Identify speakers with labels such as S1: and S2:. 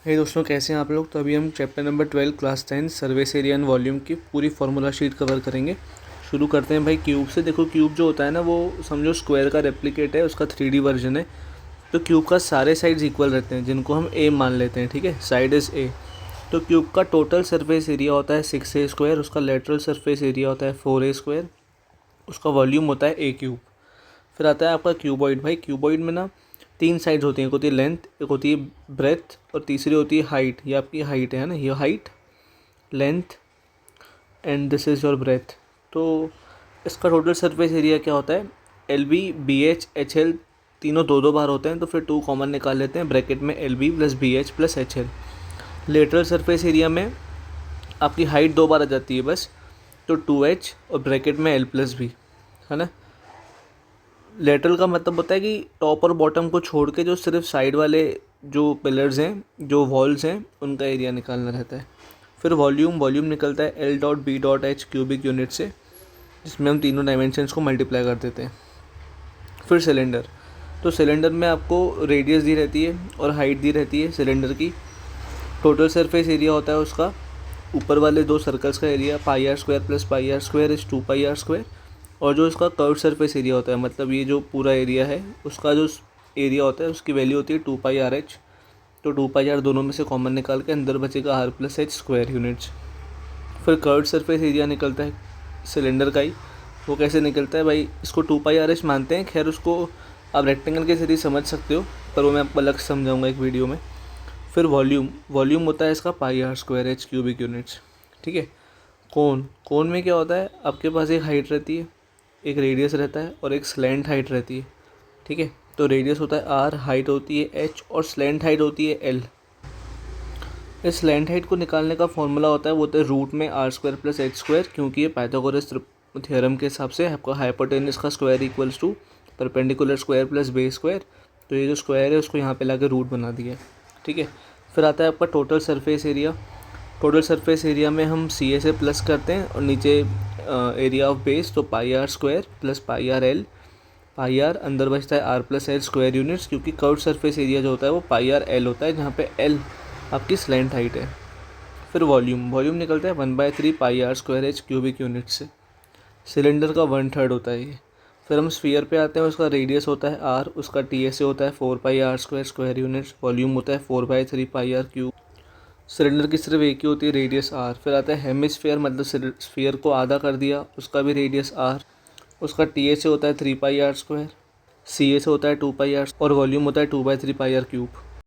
S1: हे दोस्तों, कैसे हैं आप लोग। तो अभी हम chapter number 12 class 10 service area and volume की पूरी फार्मूला शीट कवर करेंगे। शुरू करते हैं भाई क्यूब से। देखो, क्यूब जो होता है ना, वो समझो स्क्वायर का रेप्लिकेट है, उसका 3D वर्जन है। तो क्यूब का सारे साइड्स इक्वल रहते हैं, जिनको हम ए मान लेते हैं। ठीक है, साइड इज़ ए। तो क्यूब का टोटल सरफेस एरिया होता है 6a², उसका लेटरल सरफेस एरिया होता है 4a², उसका वॉल्यूम होता है ए क्यूब। फिर आता है आपका क्यूबॉइड। भाई क्यूबॉइड में ना 3 साइड्स होती हैं, एक होती है लेंथ, एक होती है ब्रेथ और तीसरी होती है हाइट। ये आपकी हाइट है ना, ये height, length and this is your breadth. तो इसका टोटल सरफेस एरिया क्या होता है, LB BH HL तीनों दो दो बार होते हैं, तो फिर 2 कॉमन निकाल लेते हैं, ब्रैकेट में LB + BH + HL। Lateral surface area में आपकी हाइट 2 बार आ जाती है बस, तो 2H और ब्रैकेट में L + B, है ना। लेटरल का मतलब होता है कि टॉप और बॉटम को छोड़ के जो सिर्फ साइड वाले जो पिलर्स हैं, जो वॉल्स हैं, उनका एरिया निकालना रहता है। फिर वॉल्यूम निकलता है L.B.H क्यूबिक यूनिट से, जिसमें हम तीनों डायमेंशंस को मल्टीप्लाई कर देते हैं। फिर सिलेंडर। तो सिलेंडर में आपको रेडियस दी रहती है और हाइट दी रहती है सिलेंडर की। टोटल सरफेस एरिया होता है उसका, ऊपर वाले 2 सर्कल्स का area πr² + πr² is 2πr²। और जो इसका कर्व सरफेस एरिया होता है, मतलब ये जो पूरा एरिया है, उसका जो एरिया होता है उसकी वैल्यू होती है 2πrh। तो 2πr दोनों में से कॉमन निकाल के अंदर बचेगा r + h स्क्वायर यूनिट्स। फिर कर्व सरफेस एरिया निकलता है सिलेंडर का ही। वो कैसे निकलता है भाई, इसको 2πrh मानते हैं, खैर उसको आप रेक्टेंगल के जरिए समझ सकते हो, पर वो मैं आपको अलग समझाऊंगा एक वीडियो में। फिर वॉल्यूम होता है इसका πr² h क्यूबिक यूनिट्स। ठीक है। कोन में क्या होता है, आपके पास एक हाइट रहती है, एक रेडियस रहता है और एक स्लैंट हाइट रहती है। ठीक है। तो रेडियस होता है r, हाइट होती है h और स्लैंट हाइट होती है l। इस स्लैंट हाइट को निकालने का फॉर्मूला होता है, वो होता है रूट में r² + h², क्योंकि ये पाइथागोरस थ्योरम के हिसाब से आपका हाइपोटेनस का square equals to perpendicular square + base square. तो ये जो स्क्वायर है उसको यहाँ पे लाके रूट बना दिया। ठीक है। फिर आता है आपका total surface area. Total surface area में हम CA से प्लस करते हैं और नीचे एरिया ऑफ बेस, तो πr² + πrl। πr अंदर बचता है r + l स्क्वायर यूनिट्स, क्योंकि कर्व सरफेस एरिया जो होता है वो πrl होता है, जहाँ पे l आपकी स्लैंट हाइट है। फिर वॉल्यूम निकलता है 1/3 πr² h क्यूबिक यूनिट से। सिलेंडर का 1/3 होता है ये। फिर हम स्फीयर पे आते हैं, उसका रेडियस होता है r, उसका TSA होता है 4πr² स्क्वायर यूनिट्स, वॉल्यूम होता है 4/3 πr³। सिलेंडर की सिर्फ एक ही होती है, रेडियस r। फिर आता है हेमिस्फीयर, मतलब स्फीयर को आधा कर दिया, उसका भी रेडियस r, उसका TSA होता है 3πr², CA से होता है 2πr और वॉल्यूम होता है 2/3 πr³।